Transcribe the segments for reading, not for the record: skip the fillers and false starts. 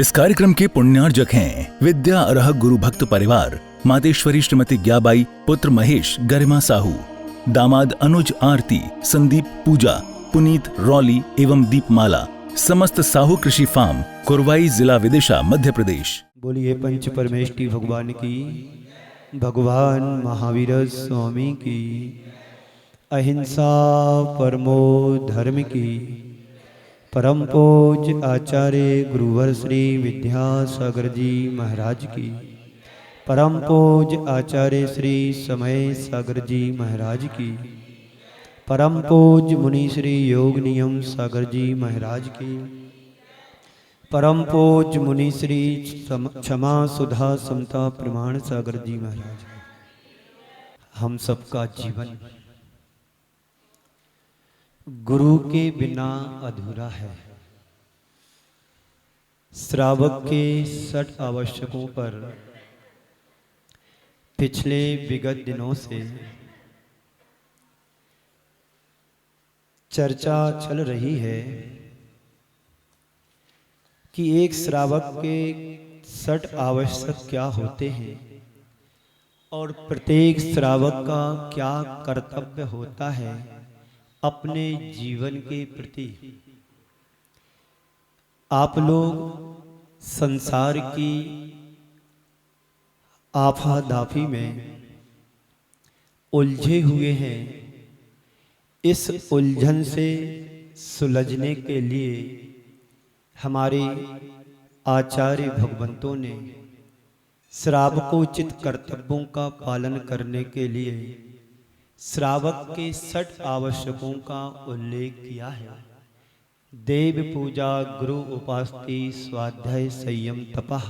इस कार्यक्रम के पुण्यार्जक हैं विद्या अरह गुरु भक्त परिवार, मातेश्वरी श्रीमती ज्ञाबाई, पुत्र महेश गरिमा साहू, दामाद अनुज आरती, संदीप पूजा, पुनीत रौली एवं दीपमाला, समस्त साहू कृषि फार्म, कुरवाई, जिला विदिशा, मध्य प्रदेश। बोलिए पंच परमेष्टि भगवान की, भगवान महावीर स्वामी की, अहिंसा परमो धर्म की, परम पूज्य आचार्य गुरुवर श्री विद्यासागर जी महाराज की, परम पूज्य आचार्य श्री समय सागर जी महाराज की, परम पूज्य मुनि श्री योग नियम सागर जी महाराज की, परम पूज्य मुनि श्री क्षमा सुधा समता प्रमाण सागर जी महाराज। हम सबका जीवन गुरु के बिना अधूरा है। श्रावक के 60 आवश्यकों पर पिछले विगत दिनों से चर्चा चल रही है कि एक श्रावक के 60 आवश्यक क्या होते हैं और प्रत्येक श्रावक का क्या कर्तव्य होता है अपने जीवन के प्रति। आप लोग संसार की आफादाफी में उलझे हुए हैं। इस उलझन से सुलझने के लिए हमारे आचार्य भगवंतों ने श्रावकोचित कर्तव्यों का पालन करने के लिए श्रावक के 60 आवश्यकों का उल्लेख किया है। देव पूजा, गुरु उपास्ति, स्वाध्याय, संयम, तपः,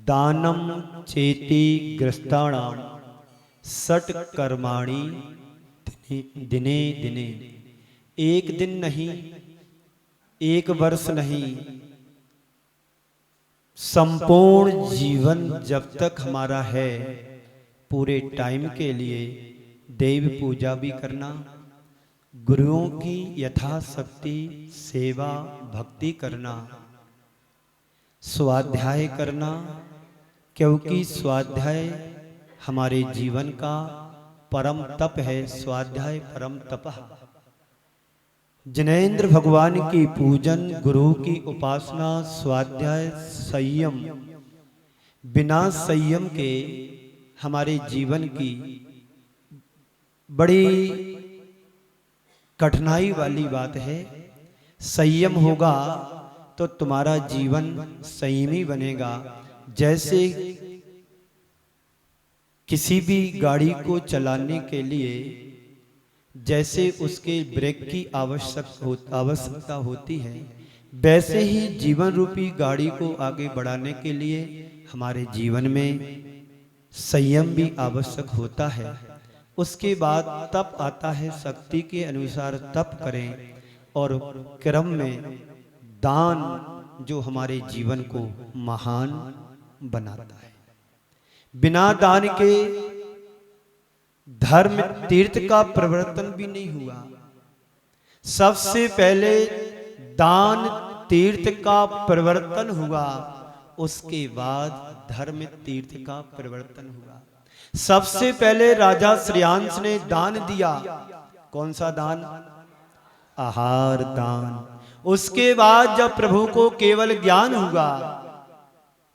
दानम चेति ग्रस्ताणाम 60 कर्माणि दिने दिने। एक दिन नहीं, एक वर्ष नहीं, संपूर्ण जीवन जब तक हमारा है पूरे टाइम के लिए देव पूजा भी करना, गुरुओं की यथाशक्ति सेवा भक्ति करना, स्वाध्याय करना, क्योंकि स्वाध्याय हमारे जीवन का परम तप है। स्वाध्याय परम तपः। जिनेंद्र भगवान की पूजन, गुरु की उपासना, स्वाध्याय, संयम, बिना संयम के हमारे जीवन की बड़ी कठिनाई वाली बात है। संयम होगा तो तुम्हारा जीवन संयमी बनेगा। जैसे किसी भी गाड़ी को चलाने के लिए जैसे उसके ब्रेक की आवश्यकता होती है, वैसे ही जीवन रूपी गाड़ी को आगे बढ़ाने के लिए हमारे जीवन में संयम भी आवश्यक होता है। उसके बाद तप आता है। शक्ति के अनुसार तप करें और क्रम में दान जो हमारे जीवन को महान बनाता है। बिना दान के धर्म तीर्थ का प्रवर्तन भी नहीं हुआ। सबसे पहले दान तीर्थ का प्रवर्तन हुआ, उसके बाद धर्म तीर्थ का प्रवर्तन हुआ। सबसे पहले राजा श्रेयांश ने दान दिया। कौन सा दान? आहार दान। उसके बाद जब प्रभु को केवल ज्ञान हुआ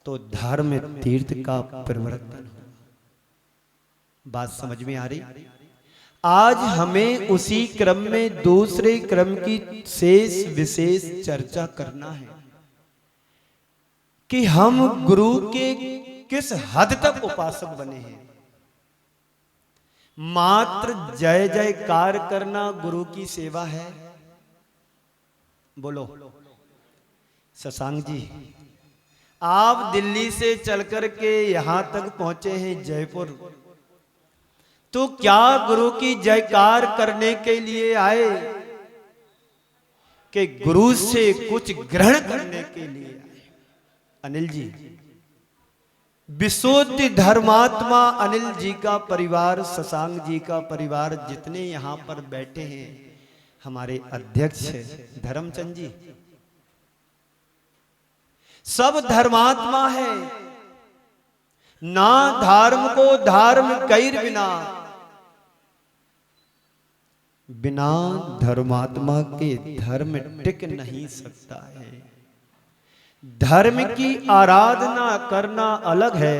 तो धर्म तीर्थ का प्रवर्तन हुआ। बात समझ में आ रही? आज हमें उसी क्रम में दूसरे क्रम की शेष विशेष चर्चा करना है कि हम गुरु के किस हद तक उपासक बने हैं। मात्र जय जयकार करना गुरु की सेवा है? बोलो शशांक जी, आप दिल्ली से चलकर के यहां तक पहुंचे हैं जयपुर, तो क्या गुरु की जयकार करने के लिए आए कि गुरु से कुछ ग्रहण करने के लिए आए? अनिल जी, विशुद्ध धर्मात्मा अनिल जी का परिवार, शशांक जी का परिवार, जितने यहां पर बैठे हैं, हमारे अध्यक्ष धर्मचंद जी, सब धर्मात्मा है, ना धर्म को धर्म कैर बिना, बिना धर्मात्मा के धर्म टिक नहीं सकता है। धर्म की आराधना करना अलग है,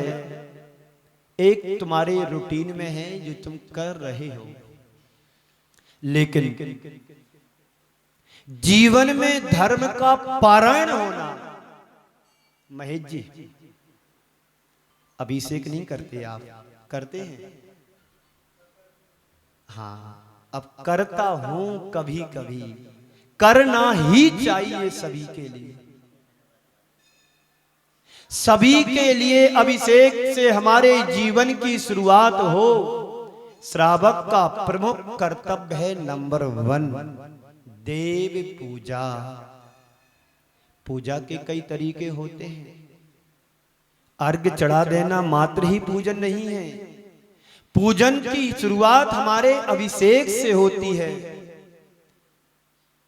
एक तुम्हारे रूटीन में है जो तुम कर रहे हो, लेकिन जीवन में धर्म का पारायण होना। महेश जी, अभिषेक नहीं करते आप? करते हैं? हाँ, अब करता हूं कभी कभी, करना ही चाहिए सभी के लिए। सभी के लिए अभिषेक से हमारे जीवन की शुरुआत हो। श्रावक का प्रमुख कर्तव्य है नंबर 1, देव पूजा। पूजा के कई तरीके होते हैं। अर्घ चढ़ा देना मात्र ही पूजन नहीं है। पूजन की शुरुआत हमारे अभिषेक से होती है,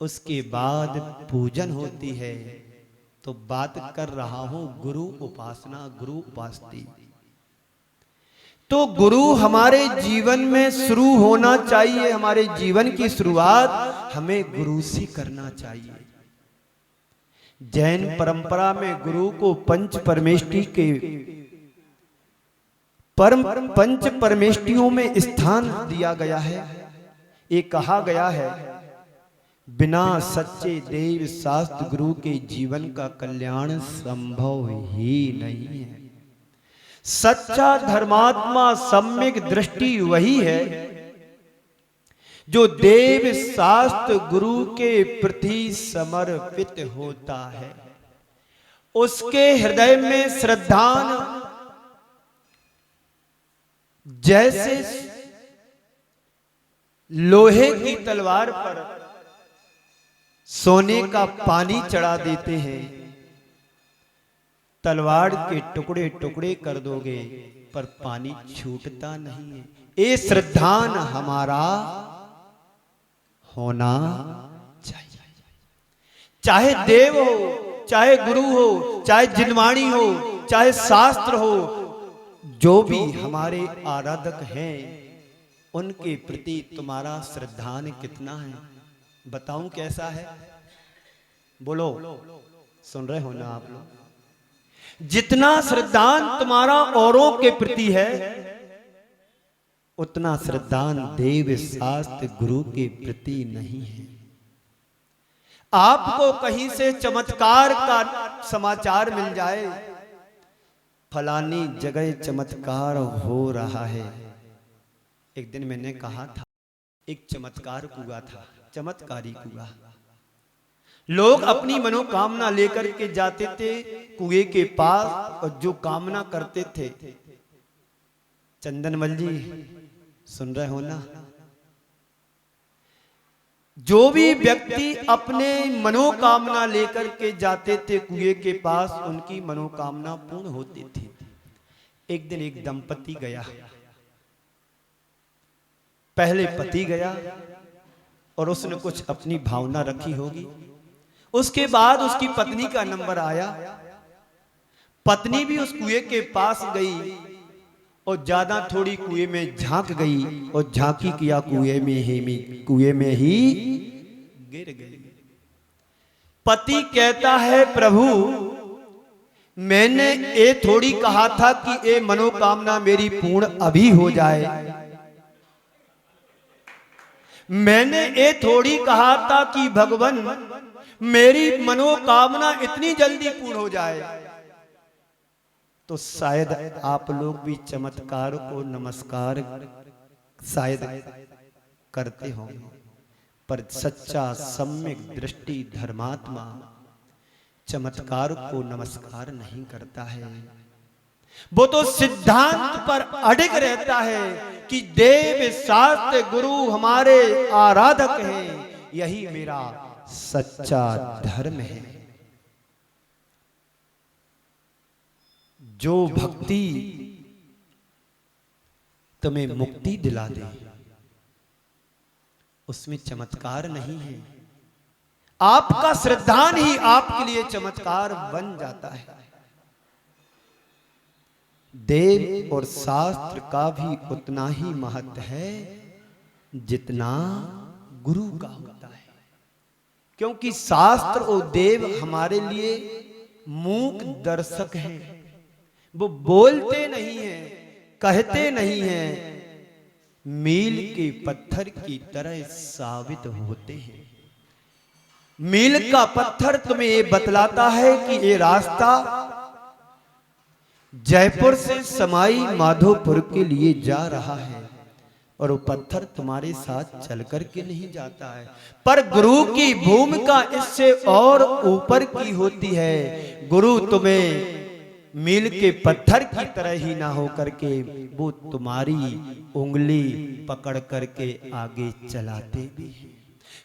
उसके बाद पूजन होती है। तो बात कर रहा हूं गुरु उपासना, गुरु उपासती। तो गुरु हमारे जीवन में शुरू होना चाहिए। हमारे जीवन की शुरुआत हमें गुरु से करना चाहिए। जैन परंपरा में गुरु को पंच परमेष्टियों में स्थान दिया गया है। ये कहा गया है, बिना सच्चे देव शास्त्र गुरु के जीवन का कल्याण संभव ही नहीं है। सच्चा धर्मात्मा सम्यक दृष्टि वही है जो देव शास्त्र गुरु के प्रति समर्पित होता है। उसके हृदय में श्रद्धान जैसे लोहे की तलवार पर सोने का पानी चढ़ा देते हैं। तलवार के टुकड़े टुकड़े कर दोगे पर पानी छूटता नहीं है। ये श्रद्धान हमारा होना चाहिए। चाहे देव हो, चाहे गुरु हो, चाहे जिनवाणी हो, चाहे शास्त्र हो, जो भी हमारे आराधक हैं उनके प्रति तुम्हारा श्रद्धान कितना है? बताऊं कैसा है? बोलो, सुन रहे हो ना आप लोग? जितना श्रद्धान तुम्हारा औरों के प्रति है, उतना श्रद्धान देव शास्त्र गुरु के प्रति नहीं है। आपको कहीं से चमत्कार का समाचार मिल जाए, फलानी जगह चमत्कार हो रहा है। एक दिन मैंने कहा था, एक चमत्कार कुआं था, चमत्कारी कुआं। लोग अपनी मनोकामना लेकर के जाते थे कुएं के पास, और जो कामना करते थे, चंदनमल जी सुन रहे हो ना, जो भी व्यक्ति अपने मनोकामना लेकर के जाते थे कुएं के पास, उनकी मनोकामना पूर्ण होती थी। एक दिन एक दंपति गया, पहले पति गया और उसने कुछ अपनी भावना रखी होगी। उसके बाद उसकी पत्नी का नंबर आया। पत्नी भी उस कुएं के पास गई और ज्यादा थोड़ी कुएं में झांक गई और झांकी किया कुएं में ही गिर गई। पति कहता है, प्रभु मैंने ये थोड़ी कहा था कि ये मनोकामना मेरी पूर्ण अभी हो जाए। मैंने ये थोड़ी कहा था कि भगवान मेरी मनोकामना इतनी जल्दी पूर्ण हो जाए। तो शायद आप लोग भी चमत्कार को नमस्कार शायद करते हो, पर सच्चा सम्यक दृष्टि धर्मात्मा चमत्कार को नमस्कार नहीं करता है। वो तो सिद्धांत पर अडिग रहता है कि देव शास्त्र गुरु हमारे आराधक हैं, यही मेरा सच्चा धर्म है। जो भक्ति तुम्हें मुक्ति दिला दे, उसमें चमत्कार नहीं है। आपका श्रद्धान ही आपके लिए चमत्कार बन जाता है। देव और शास्त्र का भी उतना ही महत्व है जितना गुरु का होता है, क्योंकि शास्त्र और देव हमारे लिए मूक दर्शक हैं। वो बोलते नहीं हैं, कहते नहीं हैं, मील के पत्थर की तरह साबित होते हैं। मील का पत्थर तुम्हें ये बतलाता है कि ये रास्ता जयपुर से समाई माधोपुर के लिए जा रहा है, और वो पत्थर तुम्हारे साथ चल कर के नहीं जाता है। पर गुरु की भूमिका इससे और ऊपर की होती है। गुरु तुम्हें मील के पत्थर की तरह ही ना हो करके वो तुम्हारी उंगली पकड़ करके आगे चलाते भी हैं,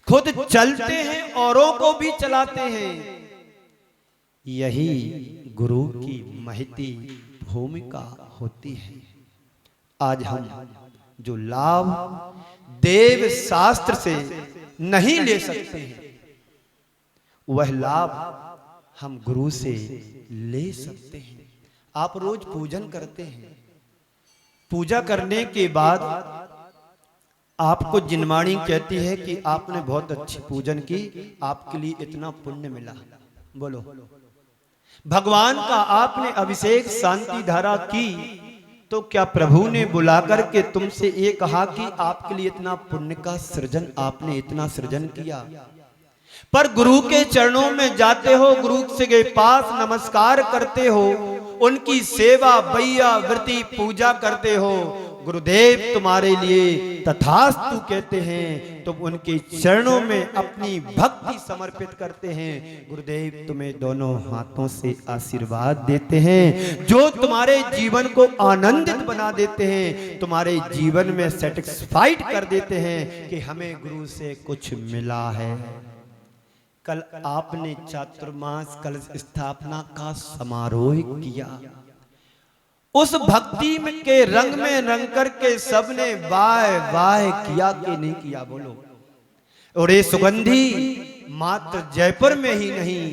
खुद चलते हैं, औरों को भी चलाते हैं। यही गुरु की महती भूमिका होती है। आज हम जो लाभ देव शास्त्र से नहीं ले सकते हैं, वह लाभ हम गुरु से ले सकते हैं। आप रोज पूजन करते हैं, पूजा करने के बाद आपको जिनवाणी कहती है कि आपने बहुत अच्छी पूजन की, आपके लिए इतना पुण्य मिला। बोलो, भगवान का आपने अभिषेक शांति धारा की, तो क्या प्रभु ने बुलाकर के तुमसे ये कहा कि आपके लिए इतना पुण्य का सृजन, आपने इतना सृजन किया? पर गुरु के चरणों में जाते हो, गुरु के पास नमस्कार करते हो, उनकी सेवा बैया वृत्ति पूजा करते हो, गुरुदेव तुम्हारे लिए तथास्तु कहते हैं, तुम उनके चरणों में अपनी भक्ति समर्पित करते हैं। गुरुदेव तुम्हें दोनों हाथों से आशीर्वाद देते हैं, जो तुम्हारे जीवन को आनंदित बना देते हैं, तुम्हारे जीवन में सेटिस्फाइड कर देते हैं कि हमें गुरु से कुछ मिला है। कल आपने चातुर्मास कलश स्थापना का समारोह किया, उस भक्ति में के रंग में रंग करके सबने वाह वाह किया कि नहीं किया? बोलो। और ये सुगंधी मात्र जयपुर में ही नहीं,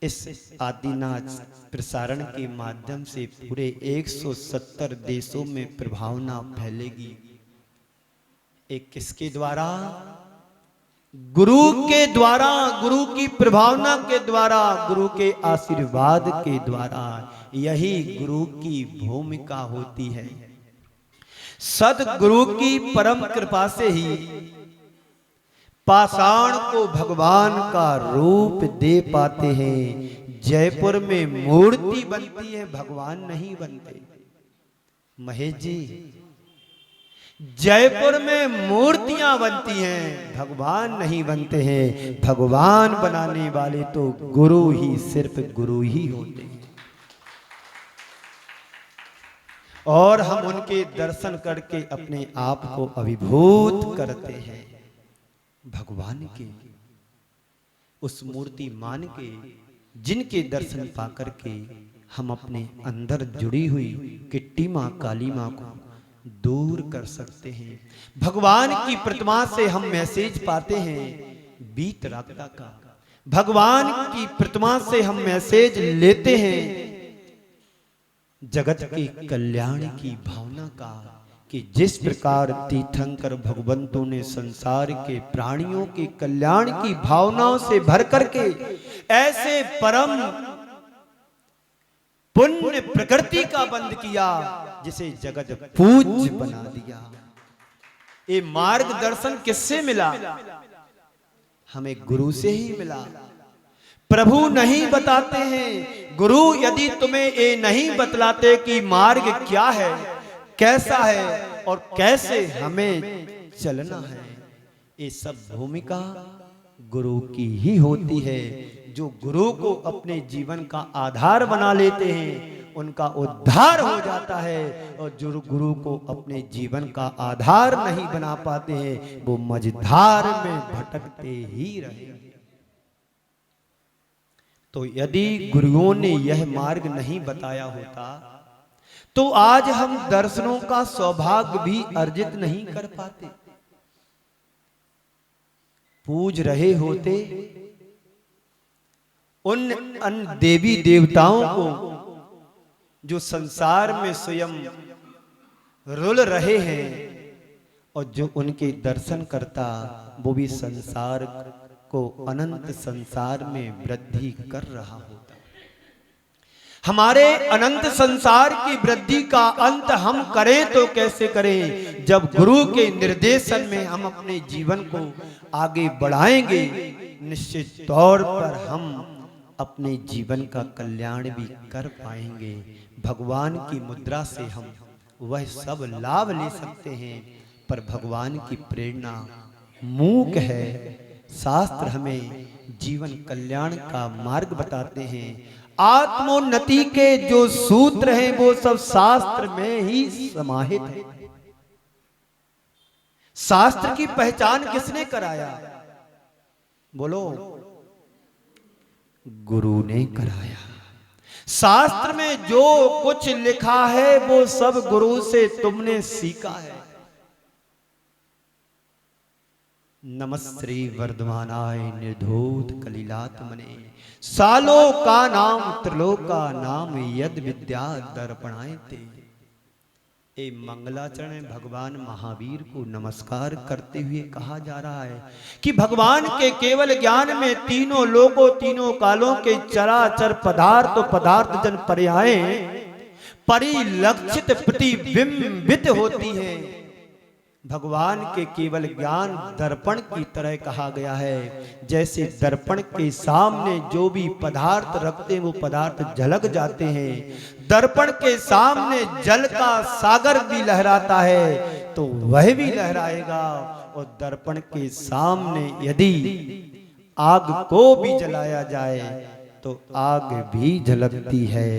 इस आदिनाथ प्रसारण के माध्यम से पूरे 170 देशों में प्रभावना फैलेगी। एक किसके द्वारा? गुरु के द्वारा, गुरु की प्रभावना के द्वारा, गुरु के आशीर्वाद के द्वारा। यही गुरु की भूमिका होती है। सदगुरु की परम कृपा से ही पाषाण को भगवान का रूप दे पाते हैं। जयपुर में मूर्ति बनती है, भगवान नहीं बनते। महेश जी, जयपुर में मूर्तियां बनती हैं, भगवान नहीं बनते हैं। भगवान बनाने वाले तो गुरु ही, सिर्फ गुरु ही होते हैं। और हम उनके दर्शन करके अपने आप को अभिभूत करते हैं भगवान के उस मूर्ति मान के, जिनके दर्शन पाकर के हम अपने अंदर जुड़ी हुई किट्टी माँ, काली माँ को दूर कर सकते हैं। भगवान की प्रतिमा से हम मैसेज पाते हैं बीत रात्रा का। भगवान की प्रतिमा से हम मैसेज लेते हैं जगत के कल्याण की भावना का, कि जिस प्रकार तीर्थंकर भगवंतों ने संसार के प्राणियों के कल्याण की भावनाओं से भर करके ऐसे परम पुण्य प्रकृति का बंद किया, जिसे जगत पूज्य बना दिया। ये मार्गदर्शन किससे मिला? हमें गुरु से ही मिला। प्रभु नहीं बताते हैं। गुरु यदि तुम्हें ये नहीं बतलाते कि मार्ग क्या है, कैसा है और कैसे हमें चलना है, ये सब भूमिका गुरु की ही होती है। जो गुरु को अपने जीवन का आधार बना लेते हैं, उनका उद्धार हो जाता है। और जो गुरु को अपने जीवन का आधार नहीं बना पाते हैं, वो मझधार में भटकते ही रहे। तो यदि गुरुओं ने यह मार्ग नहीं बताया होता, तो आज हम दर्शनों का सौभाग्य भी अर्जित नहीं कर पाते। पूज रहे होते उन अन्य देवी देवताओं को जो संसार में स्वयं रुल रहे हैं, और जो उनके दर्शन करता वो भी संसार को अनंत संसार में वृद्धि कर रहा होता। हमारे अनंत संसार की वृद्धि का अंत हम करें तो कैसे करें, जब गुरु के निर्देशन में हम अपने जीवन को आगे बढ़ाएंगे, निश्चित तौर पर हम अपने जीवन का कल्याण भी कर पाएंगे। भगवान की मुद्रा से हम वह सब लाभ ले सकते हैं, पर भगवान की प्रेरणा मूक है। शास्त्र हमें जीवन कल्याण का मार्ग बताते हैं। आत्मोन्नति के जो सूत्र हैं वो सब शास्त्र में ही समाहित है। शास्त्र की पहचान किसने कराया? बोलो, गुरु ने कराया। शास्त्र में जो कुछ लिखा है वो सब गुरु से तुमने सीखा है। नमस्ते वर्धमानाय निर्धूत कलिलात्मने, सालो का नाम त्रिलोका नाम यद विद्या दर्पणाय ते। ए मंगलाचरण में भगवान महावीर को नमस्कार करते हुए कहा जा रहा है कि भगवान के केवल ज्ञान में तीनों लोकों तीनों कालों के चराचर पदार्थ पदार्थ जन पर्याय परिलक्षित प्रतिबिंबित होती हैं। भगवान के केवल ज्ञान दर्पण की तरह कहा गया है। जैसे दर्पण के सामने जो भी पदार्थ रखते हैं वो पदार्थ झलक जाते हैं। दर्पण के सामने जल का सागर भी लहराता है तो वह भी लहराएगा, और दर्पण के सामने यदि आग को भी जलाया जाए तो आग भी झलकती है,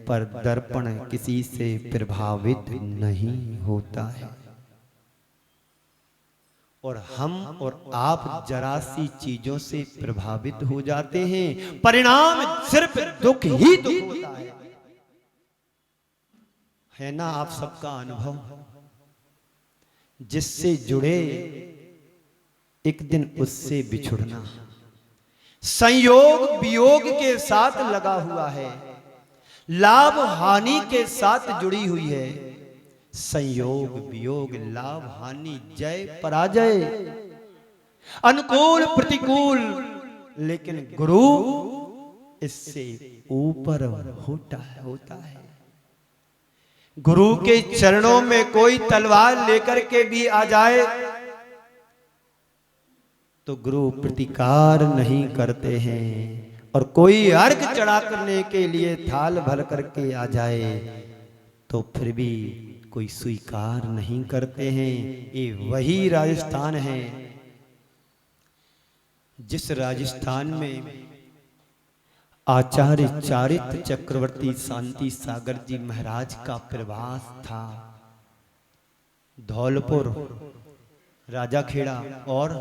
पर दर्पण किसी से प्रभावित नहीं होता है। और हम और आप जरा सी चीजों से प्रभावित हो जाते हैं, परिणाम सिर्फ दुख ही दुख होता है ना? आप सबका अनुभव, जिससे जुड़े एक दिन उससे बिछुड़ना संयोग वियोग के साथ लगा हुआ है, लाभ हानि के साथ जुड़ी हुई है। संयोग वियोग लाभ हानि जय पराजय अनुकूल प्रतिकूल, लेकिन गुरु इससे ऊपर होता है। गुरु के चरणों में कोई तलवार लेकर के भी आ जाए तो गुरु प्रतिकार नहीं करते हैं, और कोई अर्घ चढ़ा करने के लिए थाल भर करके आ जाए तो फिर भी कोई स्वीकार नहीं करते हैं। ये वही राजस्थान है जिस राजस्थान में आचार्य चारित्र चक्रवर्ती शांति सागर जी महाराज का प्रवास था। धौलपुर, राजाखेड़ा और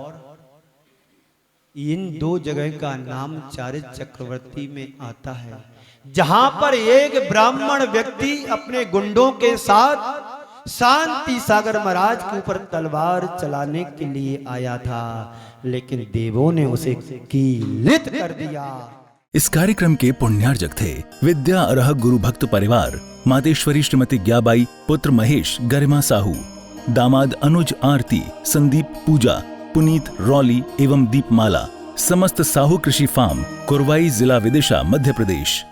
इन दो जगह का नाम चारित्र चक्रवर्ती में आता है, जहां पर एक ब्राह्मण व्यक्ति अपने गुंडों के साथ शांति सागर महाराज के ऊपर तलवार चलाने के लिए आया था, लेकिन देवों ने उसे कीलित कर दिया। इस कार्यक्रम के पुण्यार्जक थे विद्या अरह गुरु भक्त परिवार, मातेश्वरी श्रीमती ग्याबाई, पुत्र महेश गरिमा साहू, दामाद अनुज आरती, संदीप पूजा, पुनीत रौली एवं दीपमाला, समस्त साहू कृषि फार्म, कुरवाई, जिला विदिशा, मध्य प्रदेश।